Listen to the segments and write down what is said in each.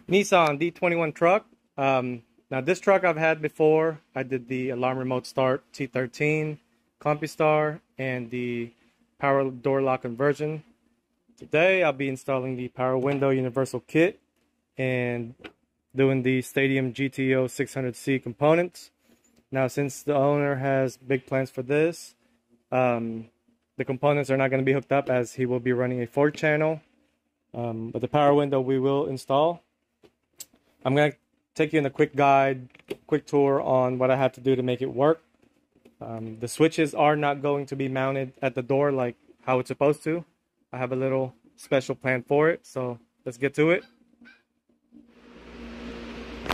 Nissan D21 truck. Now this truck I've had before. I did the alarm remote start T13, CompuStar, and the power door lock conversion. Today I'll be installing the power window universal kit and doing the Stadium GTO 600C components. Now since the owner has big plans for this, the components are not going to be hooked up as he will be running a 4-channel. But the power window we will install. I'm going to take you in a quick guide, quick tour on what I have to do to make it work. The switches are not going to be mounted at the door like how it's supposed to. I have a little special plan for it, so let's get to it.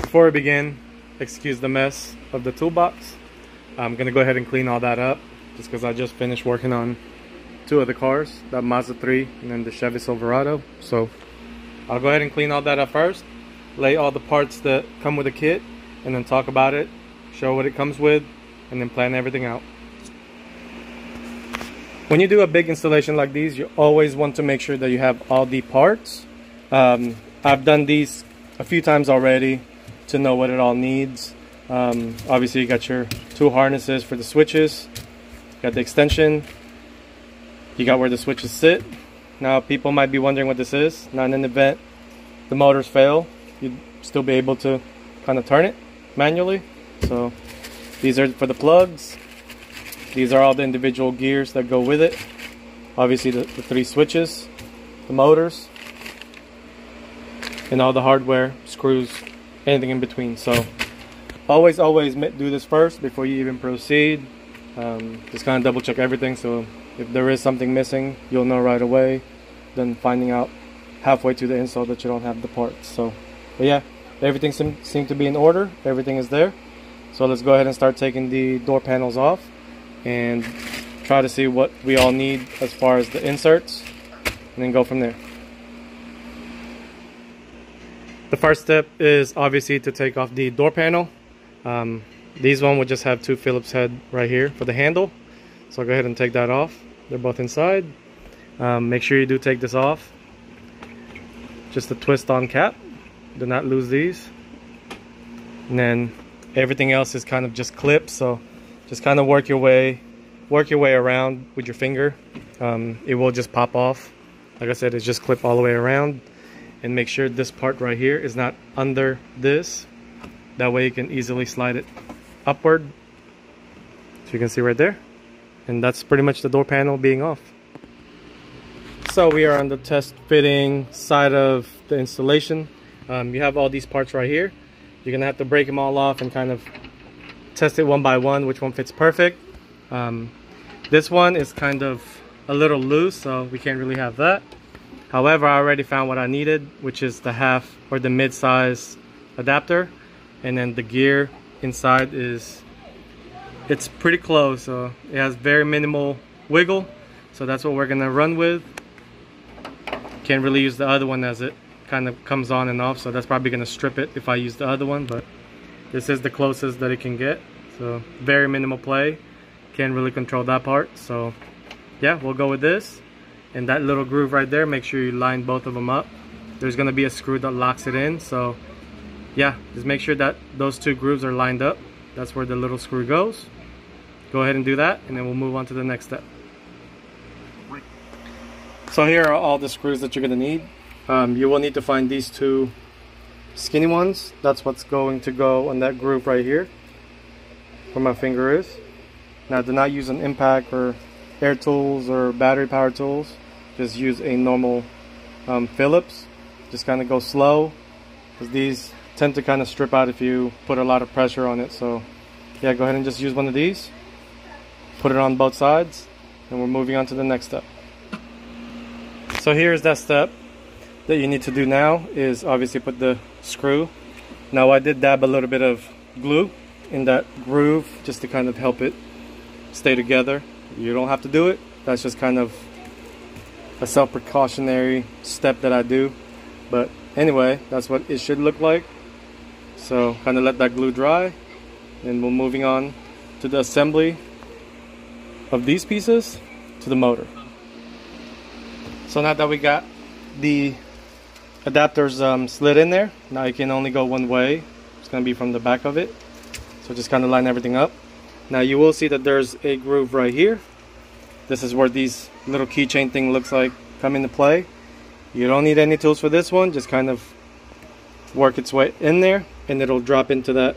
Before we begin, excuse the mess of the toolbox. I'm going to go ahead and clean all that up just because I just finished working on 2 of the cars, that Mazda 3 and then the Chevy Silverado. So I'll go ahead and clean all that up first, lay all the parts that come with the kit, and then talk about it, show what it comes with, and then plan everything out. When you do a big installation like these, you always want to make sure that you have all the parts. I've done these a few times already to know what it all needs. Obviously you got your 2 harnesses for the switches, got the extension, you got where the switches sit. Now people might be wondering what this is. Now in an event the motors fail, you'd still be able to kind of turn it manually. So these are for the plugs. These are all the individual gears that go with it. Obviously the 3 switches, the motors, and all the hardware, screws, anything in between. So always do this first before you even proceed. Just kind of double check everything, so if there is something missing, you'll know right away than finding out halfway through the install that you don't have the parts. So, but yeah, everything seemed to be in order. Everything is there. So let's go ahead and start taking the door panels off and try to see what we all need as far as the inserts, and then go from there. The first step is obviously to take off the door panel. These one will just have 2 Phillips head right here for the handle. So I'll go ahead and take that off. They're both inside. Make sure you do take this off. Just a twist on cap. Do not lose these. And then everything else is kind of just clips. So just kind of work your way around with your finger. It will just pop off. Like I said, it's just clip all the way around. And make sure this part right here is not under this. That way you can easily slide it upward. So you can see right there. And that's pretty much the door panel being off. So we are on the test fitting side of the installation. You have all these parts right here. You're gonna have to break them all off and kind of test it one by one, which one fits perfect. This one is kind of a little loose, so we can't really have that. However, I already found what I needed, which is the half or the mid-size adapter. And then the gear inside it's pretty close, so it has very minimal wiggle, so that's what we're gonna run with. Can't really use the other one as it kind of comes on and off, so that's probably gonna strip it if I use the other one, but this is the closest that it can get, so very minimal play. Can't really control that part, so yeah, we'll go with this. And that little groove right there, make sure you line both of them up. There's gonna be a screw that locks it in, so yeah, just make sure that those 2 grooves are lined up. That's where the little screw goes. Go ahead and do that, and then we'll move on to the next step. So here are all the screws that you're gonna need. You will need to find these 2 skinny ones. That's what's going to go on that groove right here, where my finger is. Now do not use an impact or air tools or battery power tools. Just use a normal Phillips. Just kind of go slow, because these tend to kind of strip out if you put a lot of pressure on it. So yeah, go ahead and just use one of these, put it on both sides, and we're moving on to the next step. So here's that step that you need to do now, is obviously put the screw. Now I did dab a little bit of glue in that groove just to kind of help it stay together. You don't have to do it, that's just kind of a self-precautionary step that I do, but anyway, that's what it should look like. So kind of let that glue dry, and we're moving on to the assembly of these pieces to the motor. So now that we got the adapter's slid in there. Now you can only go one way. It's going to be from the back of it. So just kind of line everything up. Now you will see that there's a groove right here. This is where these little keychain thing looks like come into play. You don't need any tools for this one. Just kind of work its way in there and it'll drop into that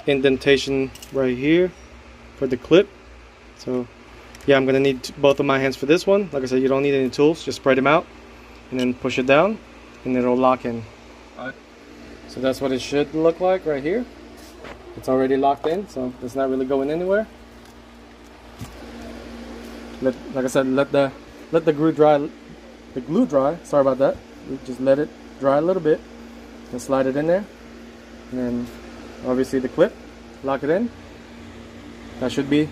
indentation right here for the clip. So yeah, I'm gonna need both of my hands for this one. Like I said, you don't need any tools, just spread them out and then push it down and it'll lock in. So that's what it should look like right here. It's already locked in, so it's not really going anywhere. Like I said, let the glue dry. Sorry about that. Just let it dry a little bit and slide it in there, and then obviously the clip, lock it in. That should be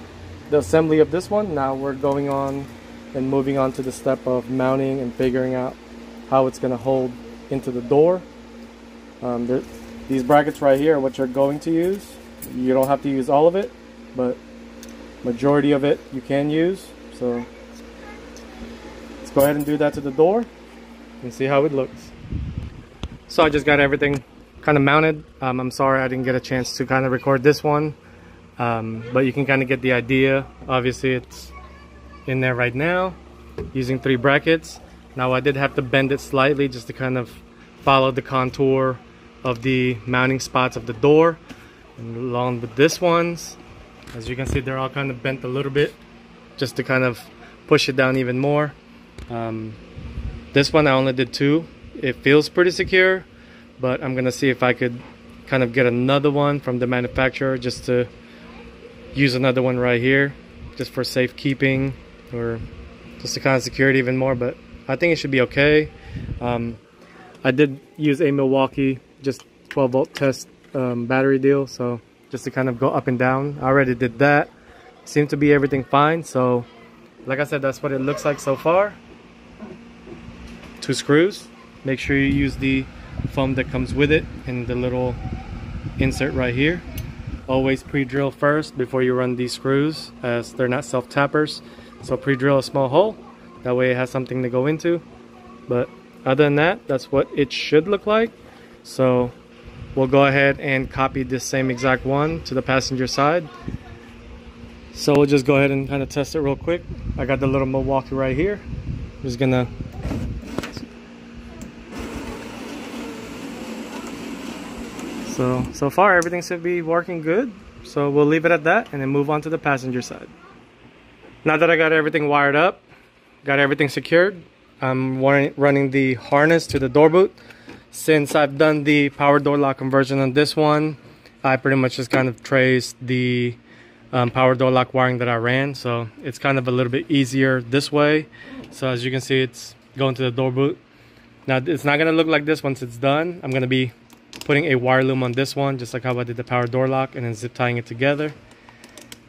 the assembly of this one. Now we're going on and moving on to the step of mounting and figuring out how it's going to hold into the door. These brackets right here are what you're going to use. You don't have to use all of it, but majority of it you can use. So let's go ahead and do that to the door and see how it looks. So I just got everything kind of mounted. I'm sorry I didn't get a chance to kind of record this one, but you can kind of get the idea. Obviously it's in there right now using 3 brackets. Now I did have to bend it slightly just to kind of follow the contour of the mounting spots of the door, and along with this ones, as you can see, they're all kind of bent a little bit just to kind of push it down even more. This one I only did 2. It feels pretty secure, but I'm gonna see if I could kind of get another one from the manufacturer just to use another one right here just for safekeeping or just to kind of secure it even more, but I think it should be okay. I did use a Milwaukee just 12-volt test battery deal, so just to kind of go up and down. I already did that. Seemed to be everything fine, so like I said, that's what it looks like so far. 2 screws. Make sure you use the foam that comes with it and the little insert right here. Always pre-drill first before you run these screws, as they're not self-tappers. So pre-drill a small hole, that way it has something to go into. But other than that, that's what it should look like. So we'll go ahead and copy this same exact one to the passenger side. So we'll just go ahead and kind of test it real quick. I got the little Milwaukee right here. I'm just gonna so far everything should be working good. So we'll leave it at that and then move on to the passenger side. Now that I got everything wired up, got everything secured, I'm running the harness to the door boot. Since I've done the power door lock conversion on this one, I pretty much just kind of traced the power door lock wiring that I ran, so it's kind of a little bit easier this way. So as you can see, it's going to the door boot. Now it's not going to look like this once it's done. I'm going to be putting a wire loom on this one, just like how I did the power door lock, and then zip tying it together.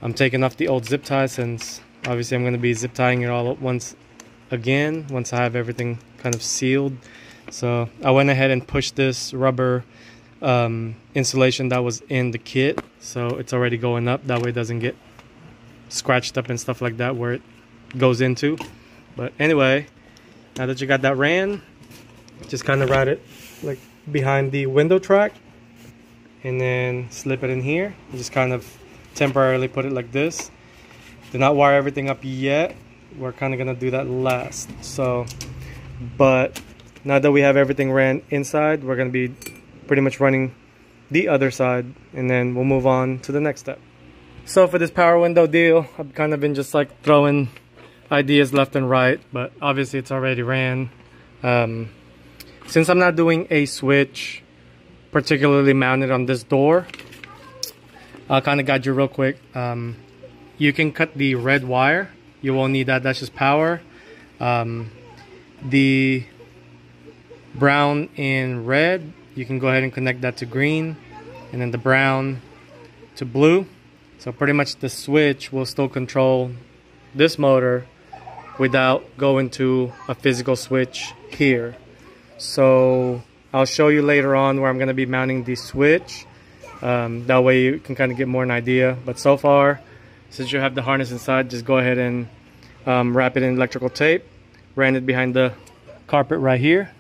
I'm taking off the old zip tie since obviously I'm going to be zip tying it all at once again once I have everything kind of sealed. So I went ahead and pushed this rubber insulation that was in the kit, so it's already going up, that way it doesn't get scratched up and stuff like that where it goes into. But anyway, now that you got that ran, just kind of ride it like behind the window track and then slip it in here and just kind of temporarily put it like this. Do not wire everything up yet, we're kind of gonna do that last. So but now that we have everything ran inside, we're gonna be pretty much running the other side, and then we'll move on to the next step. So for this power window deal, I've kind of been just like throwing ideas left and right, but obviously it's already ran. Since I'm not doing a switch particularly mounted on this door, I'll kind of guide you real quick. You can cut the red wire, you won't need that, that's just power. The brown and red, you can go ahead and connect that to green, and then the brown to blue. So pretty much the switch will still control this motor without going to a physical switch here. So I'll show you later on where I'm going to be mounting the switch. That way you can kind of get more an idea. But so far, since you have the harness inside, just go ahead and wrap it in electrical tape. Ran it behind the carpet right here.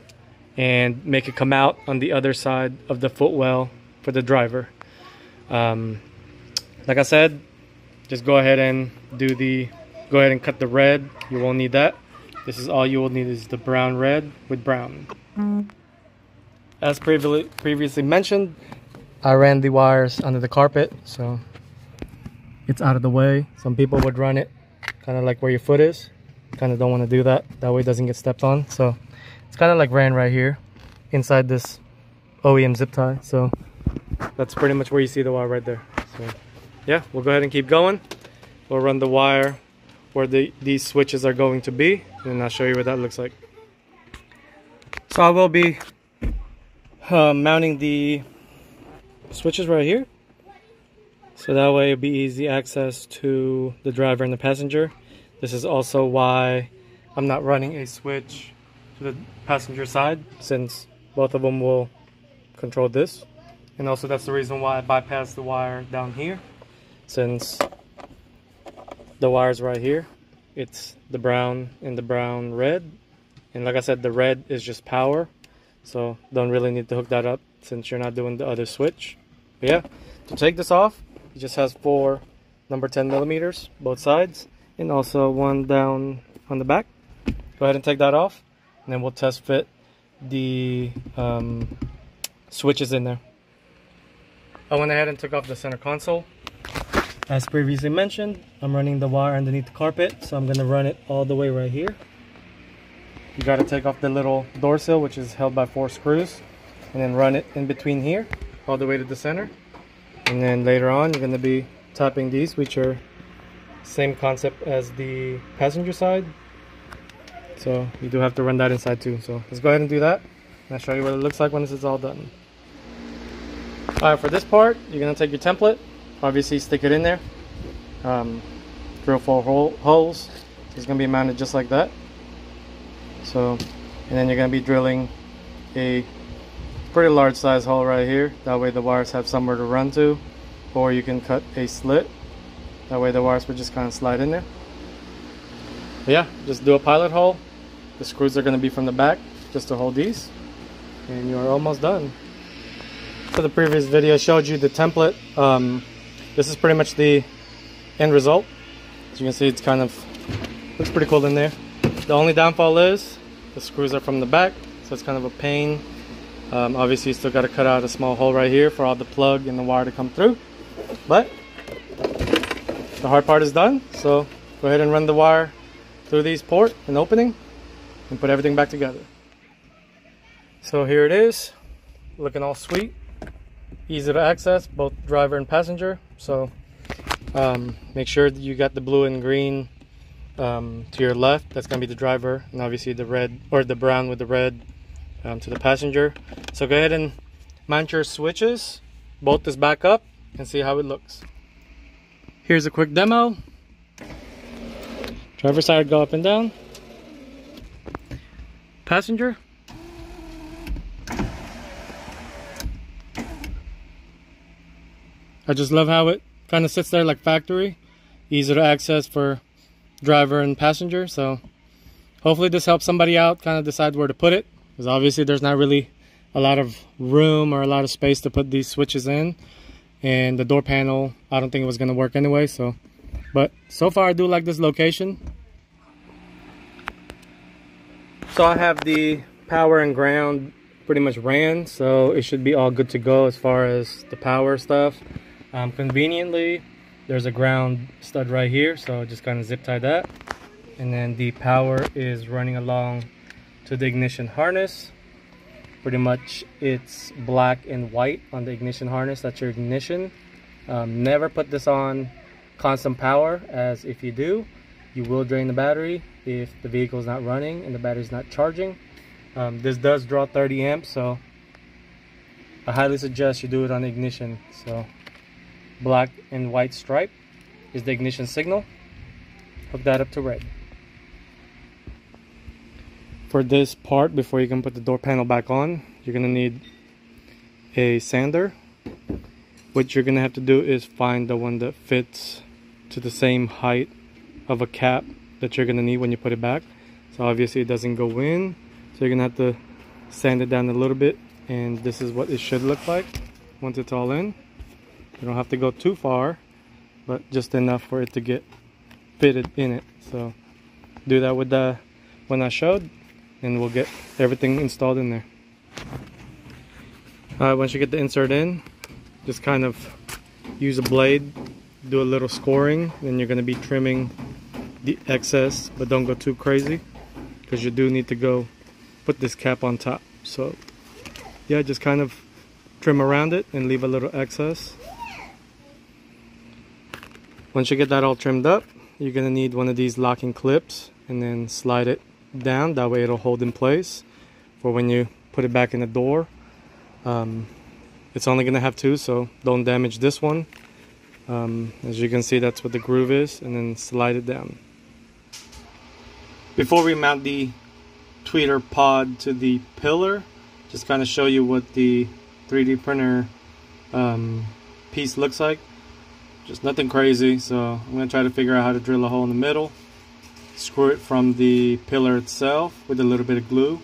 and make it come out on the other side of the footwell for the driver. Like I said, just go ahead and cut the red. You won't need that. This is all you will need is the brown red with brown. As previously mentioned, I ran the wires under the carpet, so it's out of the way. Some people would run it kind of like where your foot is. Kind of don't want to do that. That way it doesn't get stepped on. So it's kind of like ran right here inside this OEM zip tie. So that's pretty much where you see the wire right there. So yeah, we'll go ahead and keep going. We'll run the wire where these switches are going to be, and I'll show you what that looks like. So I will be mounting the switches right here, so that way it'll be easy access to the driver and the passenger. This is also why I'm not running a switch to the passenger side, since both of them will control this. And also that's the reason why I bypassed the wire down here, since the wire's right here. It's the brown and the brown red, and like I said, the red is just power, so don't really need to hook that up since you're not doing the other switch. But yeah, to take this off, it just has 4 number 10 millimeters both sides, and also one down on the back. Go ahead and take that off, and then we'll test fit the switches in there. I went ahead and took off the center console. As previously mentioned, I'm running the wire underneath the carpet, so I'm going to run it all the way right here. You got to take off the little door sill, which is held by 4 screws, and then run it in between here all the way to the center. And then later on, you're going to be tapping these, which are same concept as the passenger side. So you do have to run that inside too. So let's go ahead and do that, and I'll show you what it looks like when this is all done. Alright, for this part, you're going to take your template. Obviously stick it in there, drill 4 holes. It's going to be mounted just like that. So, and then you're going to be drilling a pretty large size hole right here. That way the wires have somewhere to run to, or you can cut a slit. That way the wires would just kind of slide in there. But yeah, just do a pilot hole. The screws are going to be from the back just to hold these, and you're almost done. For the previous video, I showed you the template. This is pretty much the end result. As you can see, it's kind of looks pretty cool in there. The only downfall is the screws are from the back, so it's kind of a pain. Obviously you still got to cut out a small hole right here for all the plug and the wire to come through, but the hard part is done. So go ahead and run the wire through these port and opening and put everything back together. So here it is, looking all sweet, easy to access, both driver and passenger. So make sure that you got the blue and green to your left. That's going to be the driver, and obviously the red, or the brown with the red, to the passenger. So go ahead and mount your switches, bolt this back up, and see how it looks. Here's a quick demo. Driver side go up and down. Passenger. I just love how it kind of sits there like factory. Easy to access for driver and passenger. So hopefully this helps somebody out kind of decide where to put it, because obviously there's not really a lot of room or a lot of space to put these switches in, and the door panel, I don't think it was going to work anyway. So, but so far I do like this location. So I have the power and ground pretty much ran, so it should be all good to go as far as the power stuff. Conveniently, there's a ground stud right here, so just kind of zip tie that, and then the power is running along to the ignition harness. Pretty much it's black and white on the ignition harness. That's your ignition. Never put this on constant power, as if you do, you will drain the battery if the vehicle is not running and the battery is not charging. This does draw 30 amps, so I highly suggest you do it on ignition. So black and white stripe is the ignition signal. Hook that up to red. For this part, before you can put the door panel back on, you're going to need a sander. What you're going to have to do is find the one that fits to the same height of a cap that you're going to need when you put it back. So obviously it doesn't go in, so you're going to have to sand it down a little bit, and this is what it should look like once it's all in. You don't have to go too far, but just enough for it to get fitted in it. So do that with the one I showed, and we'll get everything installed in there. Once you get the insert in, just kind of use a blade, do a little scoring, then you're going to be trimming the excess, but don't go too crazy because you do need to go put this cap on top. So yeah, just kind of trim around it and leave a little excess. Once you get that all trimmed up, you're going to need one of these locking clips, and then slide it down. That way it'll hold in place for when you put it back in the door. It's only going to have two, so don't damage this one. As you can see, that's what the groove is, and then slide it down. Before we mount the tweeter pod to the pillar, just kind of show you what the 3D printer piece looks like. Just nothing crazy, so I'm going to try to figure out how to drill a hole in the middle, screw it from the pillar itself with a little bit of glue,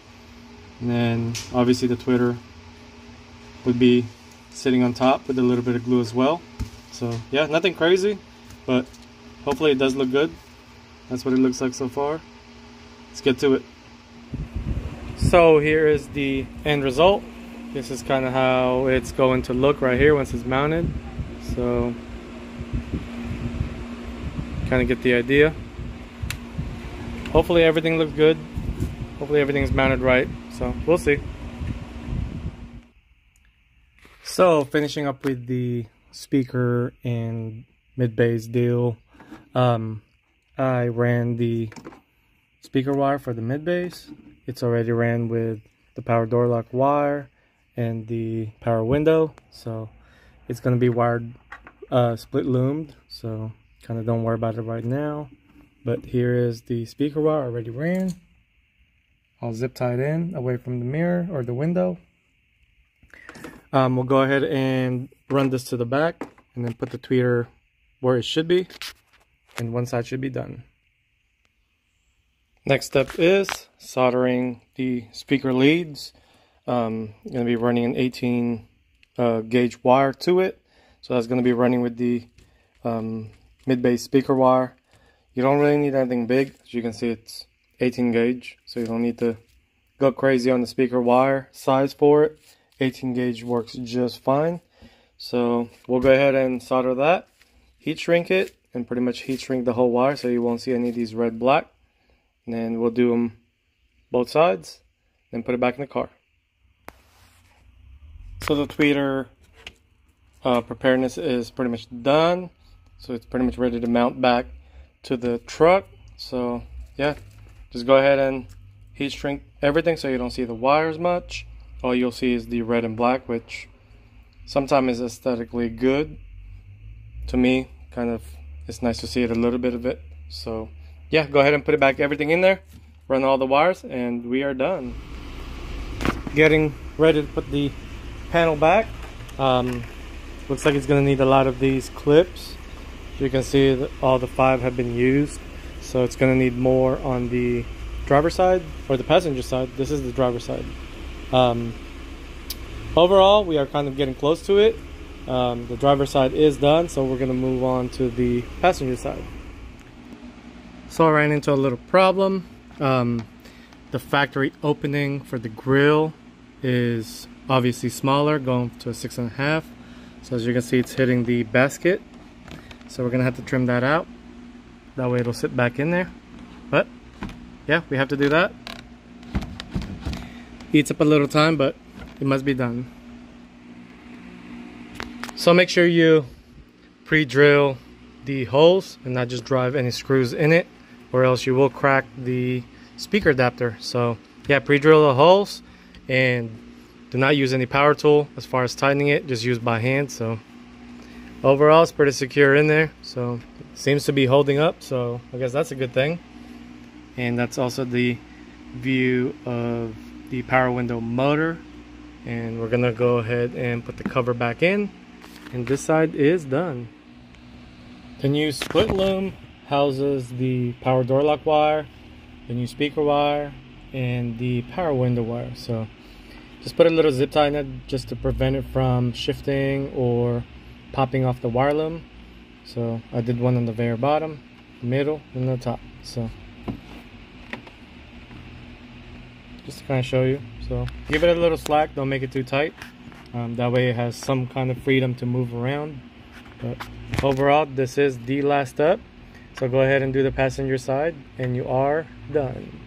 and then obviously the tweeter would be sitting on top with a little bit of glue as well. So yeah, nothing crazy, but hopefully it does look good. That's what it looks like so far. Let's get to it. So here is the end result. This is kind of how it's going to look right here once it's mounted. So kind of get the idea. Hopefully everything looks good. Hopefully everything is mounted right. So we'll see. So finishing up with the speaker and mid-bass deal, I ran the speaker wire for the mid-bass. It's already ran with the power door lock wire and the power window, so it's going to be wired split loomed, so kind of don't worry about it right now. But here is the speaker wire already ran, all zip tied in away from the mirror or the window. We'll go ahead and run this to the back and then put the tweeter where it should be, and one side should be done. Next step is soldering the speaker leads. Going to be running an 18 gauge wire to it, so that's going to be running with the mid-bass speaker wire. You don't really need anything big. As you can see, it's 18 gauge, so you don't need to go crazy on the speaker wire size for it. 18 gauge works just fine. So we'll go ahead and solder that, heat shrink it, and pretty much heat shrink the whole wire so you won't see any of these red black. And then we'll do them both sides, then put it back in the car. So the tweeter preparedness is pretty much done. So it's pretty much ready to mount back to the truck. So yeah, just go ahead and heat shrink everything so you don't see the wires much. All you'll see is the red and black, which sometimes is aesthetically good. To me, kind of, it's nice to see it, a little bit of it. So yeah, go ahead and put it back, everything in there, run all the wires, and we are done. Getting ready to put the panel back. Looks like it's going to need a lot of these clips. You can see that all the 5 have been used, so it's going to need more on the driver's side or the passenger side. This is the driver's side. Overall, we are kind of getting close to it. The driver's side is done, so we're going to move on to the passenger side. So I ran into a little problem. The factory opening for the grill is obviously smaller, going to a 6.5. So as you can see, it's hitting the basket. So we're gonna have to trim that out. That way it'll sit back in there. But yeah, we have to do that. Eats up a little time, but it must be done. So make sure you pre-drill the holes and not just drive any screws in it, or else you will crack the speaker adapter. So yeah, pre-drill the holes and do not use any power tool as far as tightening it, just use by hand. So overall it's pretty secure in there, so it seems to be holding up, so I guess that's a good thing. And that's also the view of the power window motor, and we're gonna go ahead and put the cover back in, and this side is done. The new split loom houses the power door lock wire, the new speaker wire, and the power window wire. So Just put a little zip tie in it just to prevent it from shifting or popping off the wire loom. So I did one on the very bottom, middle, and the top. So just to kind of show you. So give it a little slack, don't make it too tight. That way it has some kind of freedom to move around. But overall, this is the last step. So go ahead and do the passenger side and you are done.